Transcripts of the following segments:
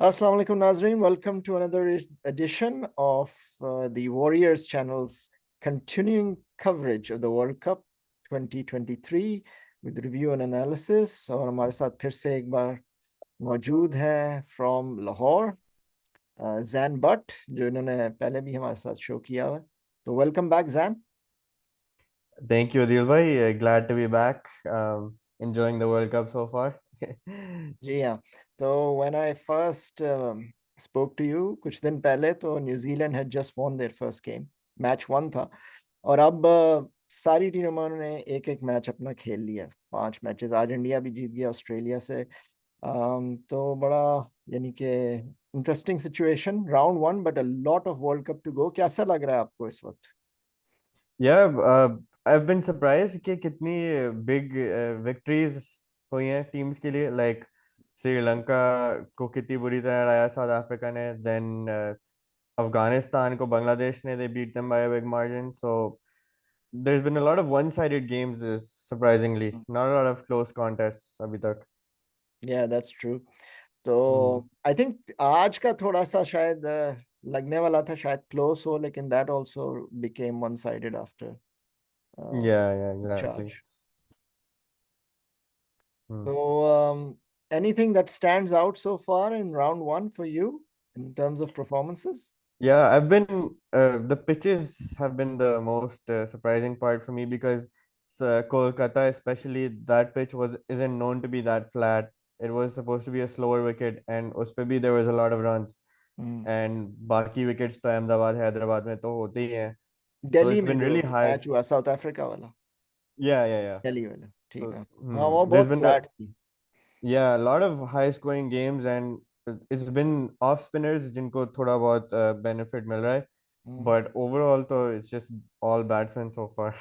Assalamu alaikum, Nazreen. Welcome to another edition of the Warriors channel's continuing coverage of the World Cup 2023 with review and analysis. और हमारे साथ फिर से एक बार मौजूद है from Lahore, Zain Butt, जो इन्होंने पहले भी हमारे साथ शो किया है. तो welcome back, Zain. Thank you, Adil bhai. Glad to be back. Enjoying the World Cup so far. जी हाँ. तो when I first spoke to you कुछ दिन पहले तो New Zealand had just won their first game. Match 1 था और अब सारी टीमों ने एक एक मैच अपना खेल लिया. 5 मैचेस. आज इंडिया भी जीत गया ऑस्ट्रेलिया से. तो बड़ा यानी कि interesting situation. Round 1 but a lot of world cup to go. कैसा लग रहा है आपको इस वक्त? Yeah, I've been surprised कि कितनी big victories हुई हैं teams के लिए. Like श्रीलंका को कितनी बुरी तरह हराया साउथ अफ्रीका ने. Then अफगानिस्तान को बांग्लादेश ने they beat them by a big margin. So there's been a lot of one-sided games, surprisingly. Not a lot of close contests अभी तक. Yeah, that's true. तो Hmm. आई थिंक आज का थोड़ा सा शायद लगने वाला था शायद क्लोज हो, लेकिन that also became one sided after Yeah, exactly. Charge. Hmm. So anything that stands out so far in round 1 for you in terms of performances? Yeah, the pitches have been the most surprising part for me because Kolkata, especially that pitch isn't known to be that flat. It was supposed to be a slower wicket, and उसपे भी there was a lot of runs. Hmm. And बाकी wickets तो अहमदाबाद हैदराबाद में तो होते ही हैं. So Delhi it's में been जो really high. मैच हुआ साउथ अफ्रीका वाला, Yeah. दिल्ली वाला, ठीक So है. हाँ, वो there's बहुत been फ्लैट थी. a lot of high scoring games, and it's been off spinners जिनको थोड़ा बहुत benefit मिल रहा है. Hmm. But overall, though, it's just all batsmen so far.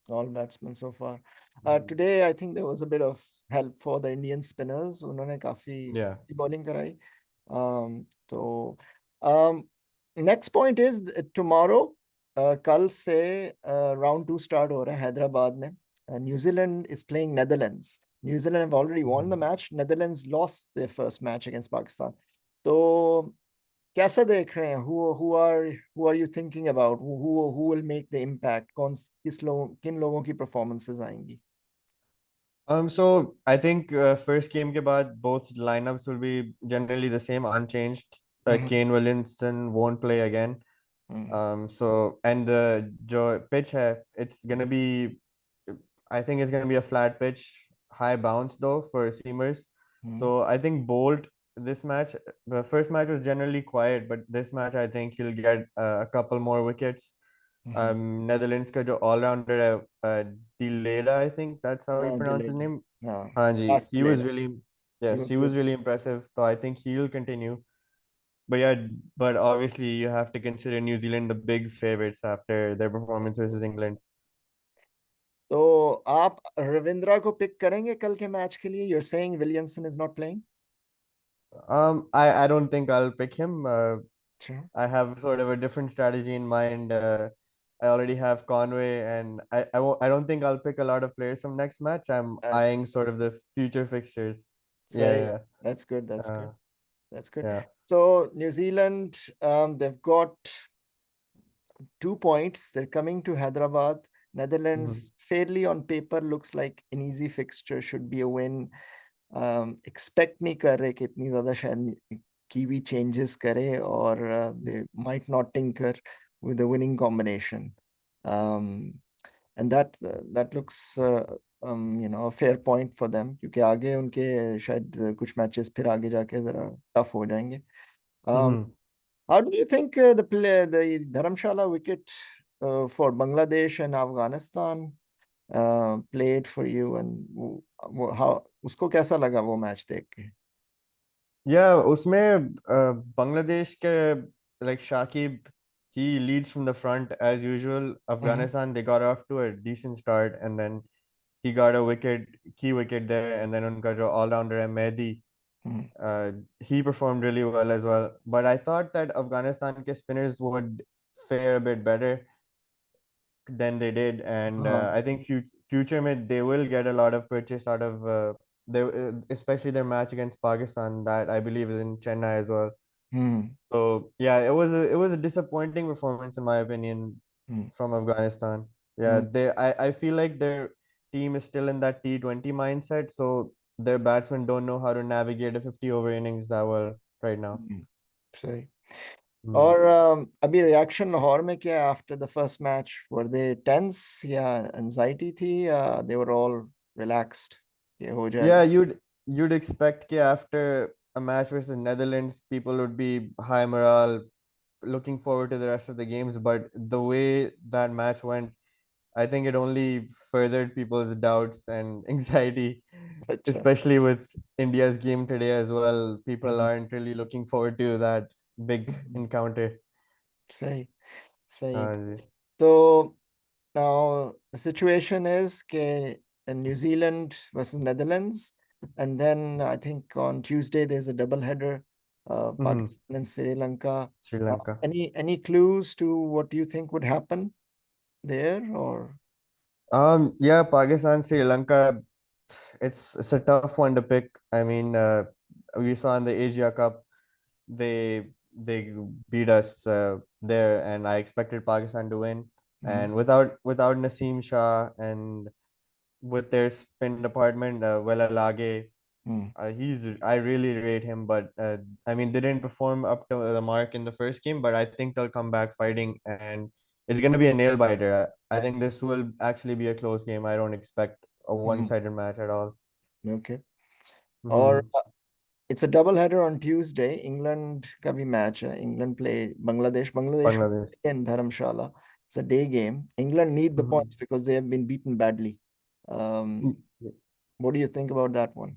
All batsmen so far. Mhm. Today, I think there was a bit of help for the Indian spinners. उन्होंने काफी Yeah. Bowling कराई. तो um, next point is tomorrow. कल से round 2 start हो रहा है हैदराबाद में. New Zealand is playing Netherlands. New Zealand have already won the Mhm. match. Netherlands lost their first match against Pakistan. तो कैसा देख रहे हैं? Who are you thinking about? Who will make the impact? किन लोगों की performances आएंगी? So I think first game के बाद both lineups will be generally the same, unchanged. Mhm, Kane Williamson won't play again. mhm, So and the pitch है, it's gonna be, I think it's gonna be a flat pitch, high bounce though for seamers. mhm, So I think Bolt this match, the first match was generally quiet, but this match I think he'll get a couple more wickets. mhm. Netherlands का जो all-rounder है, Dilera, I think that's how you हाँ, pronounce his delayed. name. हाँ, हाँ जी, fast he delayed. was really, He yes, was he good. was really impressive. So I think he'll continue. But yeah, but obviously you have to consider New Zealand the big favorites after their performance versus England. तो आप रविंद्रा को pick करेंगे कल के match के लिए? You're saying Williamson is not playing? I don't think I'll pick him. अच्छा. I have sort of a different strategy in mind. I already have Conway, and I don't think I'll pick a lot of players from next match. I'm अच्छा. eyeing sort of the future fixtures. सही है. Yeah, That's good. That's yeah, good. That's good. yeah. So New Zealand, they've got 2 points. They're coming to Hyderabad. Mhm. Netherlands, fairly on paper, looks like an easy fixture, should be a win. Expect नहीं कर रहे कि इतनी ज्यादा शायद Kiwi changes करे, or they might not tinker with the winning combination. Um, and that looks a fair point for them, क्योंकि आगे उनके शायद कुछ मैचेस फिर आगे जाके जरा टफ हो जाएंगे. Um, Mhm. how do you think the Dharamshala wicket for Bangladesh and Afghanistan played for you, and how उसको कैसा लगा वो मैच देख के? Yeah, उसमें Bangladesh के like Shakib, he leads from the front as usual. Mhm, Afghanistan, they got off to a decent start, and then he got a wicket, key wicket there, and then उनका जो all-rounder है Mehdi, mhm. he performed really well as well. But I thought that Afghanistan के spinners would fare a bit better than they did, and हाँ. I think future में they will get a lot of purchase out of especially their match against Pakistan that I believe is in Chennai as well. Hmm. So yeah, it was a disappointing performance in my opinion Hmm. from Afghanistan. Yeah, Hmm. I feel like their team is still in that T20 mindset, so their batsmen don't know how to navigate a 50 over innings that well right now. Hmm. सही. Hmm. और अभी reaction Lahore में क्या है after the first match? Were they tense या anxiety थी या they were all relaxed? ये हो Yeah, जाएगा. you'd expect कि after a match versus Netherlands, people would be high morale, looking forward to the rest of the games, but the way that match went, I think it only furthered people's doubts and anxiety, अच्छा. especially with India's game today as well. People hmm. aren't really looking forward to that big hmm. encounter. सही. सही. हाँ जी. तो now the situation is कि New Zealand versus Netherlands, and then I think on Tuesday there's a double header, Mhm. Pakistan and Sri Lanka. Sri Lanka. Any clues to what you think would happen there, or? Yeah, Pakistan, Sri Lanka, it's a tough one to pick. I mean, we saw in the Asia Cup they beat us there, and I expected Pakistan to win. Mm, And without Naseem Shah and with their spin department, Wella Lage, mm, I really rate him, but I mean they didn't perform up to the mark in the first game, but I think they'll come back fighting, and it's gonna be a nail biter. I think this will actually be a close game. I don't expect a mm, one-sided match at all. okay. Or Hmm. it's a double header on Tuesday. England का भी match है. England play Bangladesh. Bangladesh Bangladesh. in Dharamshala. It's a day game. England need the Mhm. points because they have been beaten badly. Um, what do you think about that one?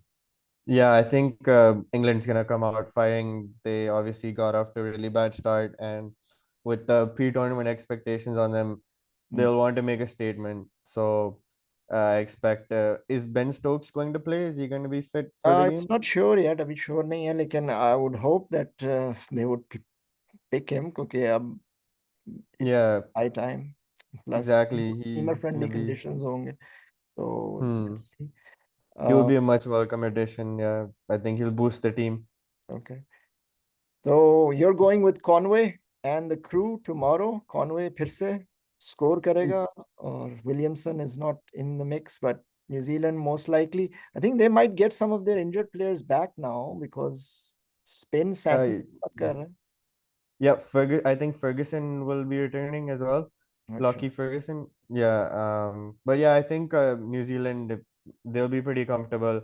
Yeah, I think England's gonna come out firing. They obviously got off to a really bad start, and with the pre-tournament expectations on them, Mm. they'll want to make a statement. So I expect is Ben Stokes going to play? Is he going to be fit for the It's game? not sure yet. अभी sure नहीं है, लेकिन I would hope that they would pick him क्योंकि अब it's Yeah, high time. Plus exactly. teamer He's gonna friendly be. conditions होंगे. So Hmm. let's see. He will Uh, be a much welcome addition. Yeah, I think he'll boost the team. okay. So you're going with Conway and the crew tomorrow. Conway फिर से score करेगा और Williamson is not in the mix, but New Zealand most likely. I think they might get some of their injured players back now because Spain Santner Uh, के साथ कर रहे हैं. yeah, I think Ferguson will be returning as well. अच्छा. Lockie Ferguson. Yeah. But yeah, I think New Zealand they'll be pretty comfortable.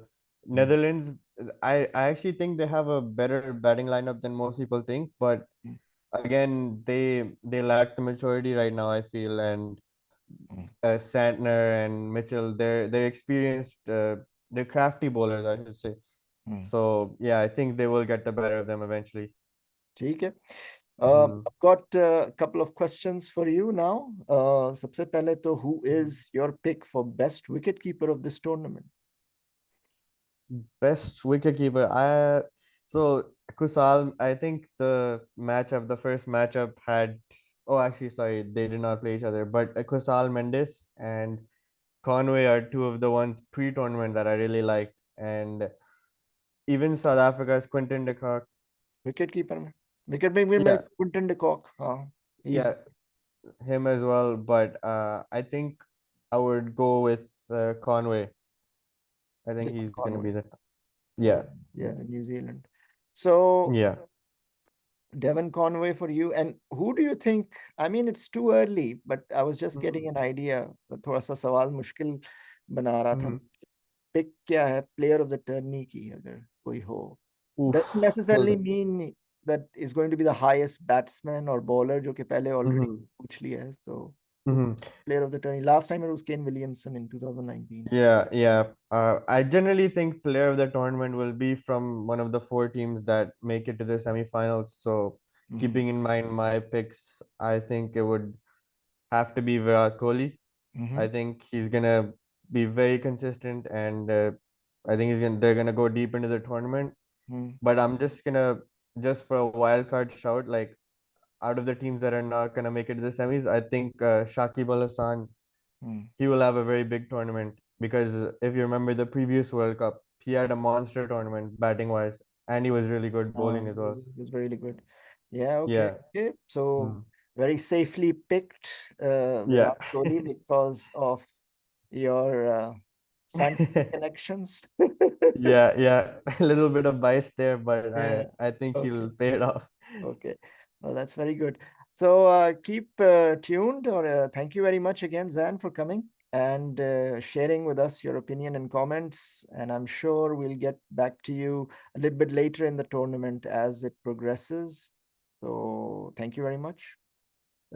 Mm, Netherlands, I actually think they have a better batting lineup than most people think, but mm, again, they lack the maturity right now, I feel, and mm, Santner and Mitchell, they're experienced, they're crafty bowlers, I should say. mm. So yeah, I think they will get the better of them eventually. ठीक है. Hmm. I've got a couple of questions for you now. सबसे पहले तो who is your pick for best wicketkeeper of this tournament? Best wicketkeeper. So Kusal, I think the first matchup had. Oh, actually, sorry, they did not play each other. But Kusal Mendes and Conway are two of the ones pre-tournament that I really liked, and even South Africa's Quinton de Kock. Wicketkeeper में wicket में भी मैं Yeah, Quinton de Kock. हाँ. He's yeah, him as well. But I think I would go with Conway. I think Devon he's gonna Conway. be the. Oh, Yeah, yeah, New Zealand. So yeah. Devon Conway for you. And who do you think? I mean, it's too early, but I was just Mhm, getting an idea. थोड़ा सा सवाल मुश्किल बना रहा था. mhm. Pick क्या है player of the टर्नी की अगर कोई हो? Doesn't Oof. necessarily mean that is going to be the highest batsman or bowler जो कि पहले already Mhm, पूछ लिया है. So who mhm. player of the tourney? Last time it was Kane Williamson in 2019. Yeah, yeah. I generally think player of the tournament will be from one of the four teams that make it to the semifinals. So Mm-hmm. keeping in mind my picks, I think it would have to be Virat Kohli. Mm-hmm. I think he's gonna be very consistent, and I think they're gonna go deep into the tournament. Mm-hmm. But I'm just for a wild card shout, like out of the teams that are not gonna make it to the semis, I think Shakib Al Hasan he will have a very big tournament because if you remember the previous World Cup, he had a monster tournament batting wise, and he was really good bowling as well. It was really good. Yeah, okay. Yeah. Okay. So Mm. very safely picked Yeah. Virat Kohli because of your fantasy connections. Yeah, yeah. A little bit of bias there, but Yeah. I think Okay. he'll pay it off. Okay. Well, that's very good. So keep tuned, or thank you very much again, Zan, for coming and sharing with us your opinion and comments. And I'm sure we'll get back to you a little bit later in the tournament as it progresses. So thank you very much.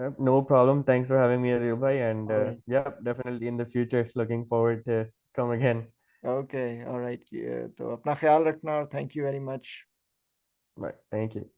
Yep, no problem. Thanks for having me, Adil bhai, and All right. yeah, definitely in the future, looking forward to come again. Okay. All right. तो अपना ख्याल रखना और thank you very much. Right. Thank you.